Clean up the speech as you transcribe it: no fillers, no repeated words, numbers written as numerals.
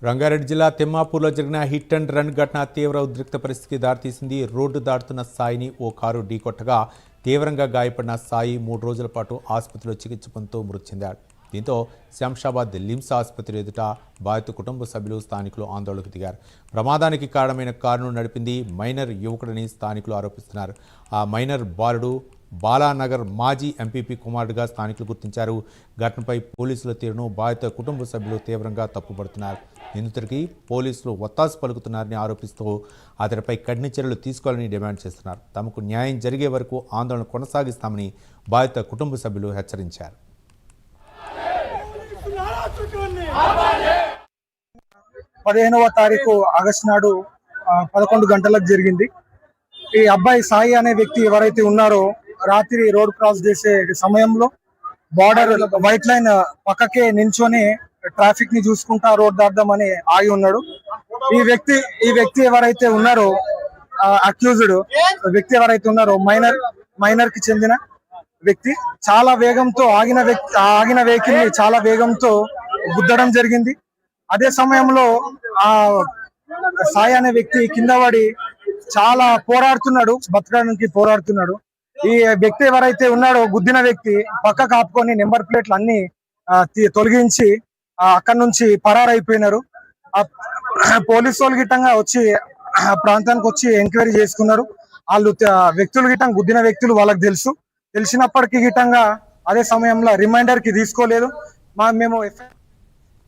రంగారెడ్డి జిల్లా తిమ్మాపూర్లో జరిగిన hit and run ఘటన తీవ్ర ఉద్రిక్త పరిస్థితికి దారితీసింది. రోడ్డు దాటుతున్న సాయిని ఓ కారు ఢీకొట్టగా తీవ్రంగా గాయపడిన సాయి 3 రోజుల పాటు ఆసుపత్రిలో చికిత్స పొందుతూ మృతి చెందాడు. దీంతో శంషాబాద్ లిమ్స్ ఆసుపత్రి ఎదుట బాధిత కుటుంబ సభ్యులు స్థానికులు ఆందోళనకు దిగారు. ప్రమాదానికి కారణమైన కారును నడిపింది మైనర్ యువకుడని స్థానికులు ఆరోపిస్తున్నారు. ఆ మైనర్ బాలుడు బాలానగర్ మాజీ ఎంపీపీ కుమారుడిగా స్థానికులు గుర్తించారు. ఘటనపై పోలీసుల తీరును బాధిత కుటుంబ సభ్యులు తీవ్రంగా తప్పుపడుతున్నారు. నిందితుడికి పోలీసులు ఒత్తాసు పలుకుతున్నారని ఆరోపిస్తూ అతడిపై కఠిన చర్యలు తీసుకోవాలని డిమాండ్ చేస్తున్నారు. తమకు న్యాయం జరిగే వరకు ఆందోళన కొనసాగిస్తామని బాధిత కుటుంబ సభ్యులు హెచ్చరించారు. 15వ తారీఖు ఆగస్టు నాడు 11 గంటలకు జరిగింది. ఈ అబ్బాయి సాయి అనే వ్యక్తి ఎవరైతే ఉన్నారో రాత్రి రోడ్ క్రాస్ చేసే సమయంలో బార్డర్ వైట్ లైన్ పక్కకే నించొని ట్రాఫిక్ ని చూసుకుంటా రోడ్ దాటదామని ఆగి ఉన్నాడు. ఈ వ్యక్తి ఎవరైతే ఉన్నారో అక్యూజ్డ్ వ్యక్తి ఎవరైతే ఉన్నారో మైనర్ కి చెందిన వ్యక్తి చాలా వేగంతో ఆగిన వెహికల్ ని చాలా వేగంతో గుద్దడం జరిగింది. అదే సమయంలో ఆ సాయి అనే వ్యక్తి కింద పడి చాలా బతకడానికి పోరాడుతున్నాడు. ఈ వ్యక్తి ఎవరైతే ఉన్నాడో గుద్దిన వ్యక్తి పక్క కాపుకొని నెంబర్ ప్లేట్లు అన్ని తొలగించి అక్కడి నుంచి పరారైపోయినారు. పోలీసు వాళ్ళు గిట్టంగా వచ్చి ప్రాంతానికి వచ్చి ఎంక్వైరీ చేసుకున్నారు. వాళ్ళు వ్యక్తులు గిట్టంగా గుద్దిన వ్యక్తులు వాళ్ళకి తెలిసినప్పటికీ గిట్టంగా అదే సమయంలో రిమైండర్ కి తీసుకోలేదు. మేము